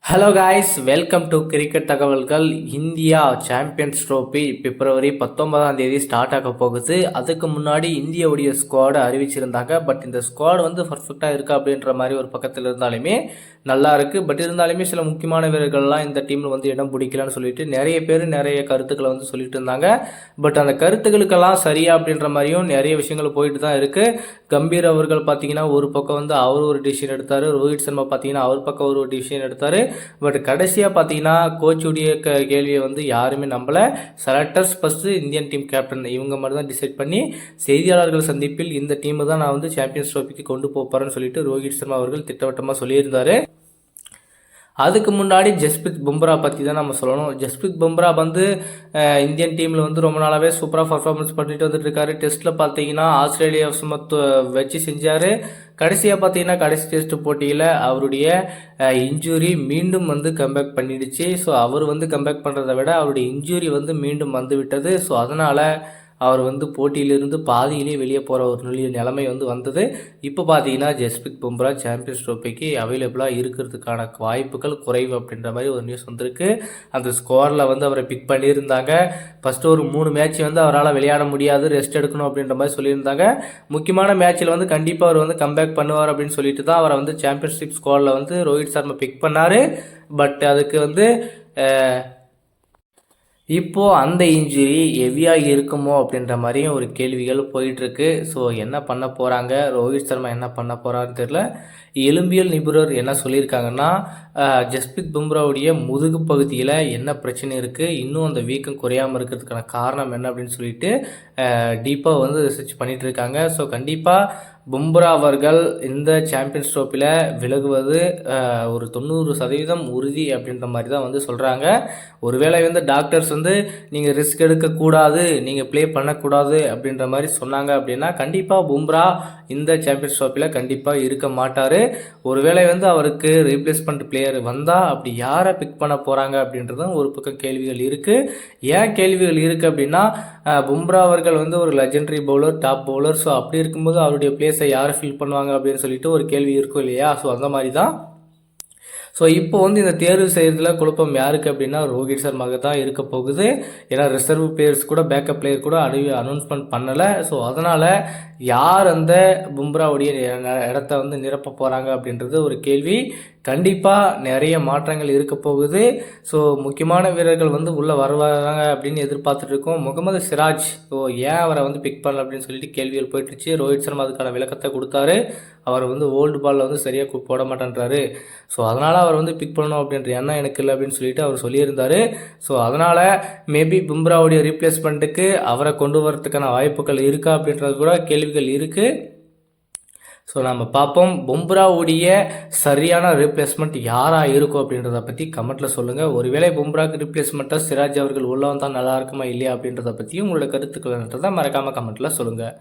Hello guys, welcome to cricket தகவல்கள். India champions trophy பிப்ரவரி 19ஆம் தேதி start ஆக போகுது. அதுக்கு முன்னாடி இந்தியாவுடைய ஸ்குவாடை அறிவிச்சிருந்தாங்க. பட் இந்த ஸ்குவாட் வந்து பர்ஃபெக்டாக இருக்கா அப்படின்ற மாதிரி ஒரு பக்கத்தில் இருந்தாலுமே நல்லா இருக்குது. பட் இருந்தாலுமே சில முக்கியமான வீரர்கள்லாம் இந்த டீமில் வந்து இடம் பிடிக்கலன்னு சொல்லிட்டு நிறைய பேர் நிறைய கருத்துக்களை வந்து சொல்லிட்டு இருந்தாங்க. பட் அந்த கருத்துக்களுக்கெல்லாம் சரியா அப்படின்ற மாதிரியும் நிறைய விஷயங்கள் போயிட்டு தான் இருக்குது. கம்பீர் அவர்கள் பார்த்தீங்கன்னா ஒரு பக்கம் வந்து அவர் ஒரு டிசிஷன் எடுத்தார். ரோஹித் சர்மா பார்த்தீங்கன்னா அவர் பக்கம் ஒரு டிசிஷன் எடுத்தார். பட் கடைசியாக பார்த்தீங்கன்னா கோச்சுடைய கேள்வியை வந்து யாருமே நம்பலை. Selectors first Indian team captain இவங்க மட்டும் தான் டிசைட் பண்ணி செய்தியாளர்கள் சந்திப்பில் இந்த டீமை தான் நான் வந்து சாம்பியன்ஸ் ட்ரோஃபிக்கு கொண்டு போகிறேன்னு சொல்லிட்டு ரோஹித் சர்மா அவர்கள் திட்டவட்டமாக சொல்லியிருந்தார். அதுக்கு முன்னாடி ஜஸ்பிரித் பும்ரா பற்றி தான் நம்ம சொல்லணும். ஜஸ்பிரித் பும்ரா வந்து இந்தியன் டீமில் வந்து ரொம்ப நாளாகவே சூப்பராக பர்ஃபார்மன்ஸ் பண்ணிட்டு வந்துட்டு இருக்காரு. டெஸ்ட்டில் பார்த்தீங்கன்னா ஆஸ்திரேலியா வச்சு செஞ்சார். கடைசியாக பார்த்தீங்கன்னா கடைசி டெஸ்ட் போட்டியில் அவருடைய இன்ஜுரி மீண்டும் வந்து கம்பேக் பண்ணிடுச்சு. ஸோ அவர் வந்து கம்பேக் பண்ணுறதை விட அவருடைய இன்ஜுரி வந்து மீண்டும் வந்து விட்டது. ஸோ அதனால் அவர் வந்து போட்டியிலிருந்து பாதியிலே வெளியே போகிற ஒரு நிலைமை வந்து வந்தது. இப்போ பார்த்தீங்கன்னா ஜஸ்பிரித் பும்ரா சாம்பியன்ஸ் ட்ரோஃபிக்கு அவைலபிளாக இருக்கிறதுக்கான வாய்ப்புகள் குறைவு அப்படின்ற மாதிரி ஒரு நியூஸ் வந்திருக்கு. அந்த ஸ்கோரில் வந்து அவரை பிக் பண்ணியிருந்தாங்க. ஃபஸ்ட்டு ஒரு 3 மேட்ச் வந்து அவரால் விளையாட முடியாது, ரெஸ்ட் எடுக்கணும் அப்படின்ற மாதிரி சொல்லியிருந்தாங்க. முக்கியமான மேட்ச்சில் வந்து கண்டிப்பாக அவர் வந்து கம்பேக் பண்ணுவார் அப்படின்னு சொல்லிட்டு தான் அவரை வந்து சாம்பியன்ஷிப் ஸ்குவாடில் வந்து ரோஹித் சர்மா பிக் பண்ணார். பட் அதுக்கு வந்து இப்போது அந்த இன்ஜுரி ஹெவியாக இருக்குமோ அப்படின்ற மாதிரியும் ஒரு கேள்விகள் போயிட்டுருக்கு. ஸோ என்ன பண்ண போகிறாங்க, ரோஹித் சர்மா என்ன பண்ண போகிறான்னு தெரில. எலும்பியல் நிபுணர் என்ன சொல்லியிருக்காங்கன்னா, ஜஸ்பிரித் பும்ராவுடைய முதுகு பகுதியில் என்ன பிரச்சனை இருக்குது, இன்னும் அந்த வீக்கம் குறையாமல் இருக்கிறதுக்கான காரணம் என்ன அப்படின்னு சொல்லிட்டு டீப்பாக வந்து ரிசர்ச் பண்ணிகிட்டு இருக்காங்க. ஸோ கண்டிப்பாக பும்ரா அவர்கள் இந்த சாம்பியன்ஸ் ட்ரோஃபியில் விலகுவது ஒரு 90% உறுதி அப்படின்ற மாதிரி தான் வந்து சொல்கிறாங்க. ஒருவேளை வந்து டாக்டர்ஸ் வந்து நீங்கள் ரிஸ்க் எடுக்கக்கூடாது, நீங்கள் ப்ளே பண்ணக்கூடாது அப்படின்ற மாதிரி சொன்னாங்க அப்படின்னா கண்டிப்பாக பும்ரா இந்த சாம்பியன்ஸ் ட்ரோஃபியில் கண்டிப்பாக இருக்க மாட்டார். ஒருவேளை வந்து அவருக்கு ரீப்ளேஸ்மெண்ட் பிளேயர் வந்தால் அப்படி யாரை பிக் பண்ண போகிறாங்க அப்படின்றதும் ஒரு பக்கம் கேள்விகள் இருக்குது. ஏன் கேள்விகள் இருக்குது அப்படின்னா, பும்ரா அவர்கள் வந்து ஒரு legendary bowler, top bowler. So அப்படி இருக்கும்போது அவருடைய பிளேஸை யார் ஃபில் பண்ணுவாங்க அப்படின்னு சொல்லிட்டு ஒரு கேள்வி இருக்கும் இல்லையா? ஸோ அந்த மாதிரி தான். ஸோ இப்போ வந்து இந்த தேர்வு செய்கிறதுல குழப்பம் யாருக்கு அப்படின்னா ரோஹித் சர்மாவுக்கு தான் இருக்க போகுது. ஏன்னா ரிசர்வ் பிளேயர்ஸ் கூட பேக்கப் பிளேயர் கூட அனௌன்ஸ்மெண்ட் பண்ணலை. ஸோ அதனால் யார் அந்த பும்ராவுடைய இடத்த வந்து நிரப்ப போகிறாங்க அப்படின்றது ஒரு கேள்வி. கண்டிப்பாக நிறைய மாற்றங்கள் இருக்க போகுது. ஸோ முக்கியமான வீரர்கள் வந்து உள்ளே வருவாங்க அப்படின்னு எதிர்பார்த்துட்டு இருக்கோம். முகமது சிராஜ் ஏன் அவரை வந்து பிக் பண்ணல அப்படின்னு சொல்லிட்டு கேள்விகள் போயிட்டுருச்சு. ரோஹித் சர்மா அதுக்கான விளக்கத்தை கொடுத்தாரு. அவர் வந்து ஓல்டு பாலில் வந்து சரியாக போட மாட்டேன்றாரு. ஸோ அதனால் அவர் வந்து பிக் பண்ணணும் அப்படின்ற எண்ணம் எனக்கு இல்லை அப்படின்னு சொல்லிட்டு அவர் சொல்லியிருந்தார். ஸோ அதனால் மேபி பும்ராவுடைய ரீப்ளேஸ்மெண்ட்டுக்கு அவரை கொண்டு வரதுக்கான வாய்ப்புகள் இருக்கா அப்படின்றது கூட கேள்விகள் இருக்குது. ஸோ நம்ம பார்ப்போம். பும்ராவுடைய சரியான ரீப்ளேஸ்மெண்ட் யாராக இருக்கும் அப்படின்றத பற்றி கமெண்ட்டில் சொல்லுங்கள். ஒருவேளை பும்ராவுக்கு ரீப்ளேஸ்மெண்ட்டாக சிராஜ் அவர்கள் உள்ள வந்தால் நல்லா இருக்குமா இல்லையா அப்படின்றத பற்றியும் உங்களோட கருத்துக்கள் மறக்காமல் கமெண்ட்டில் சொல்லுங்கள்.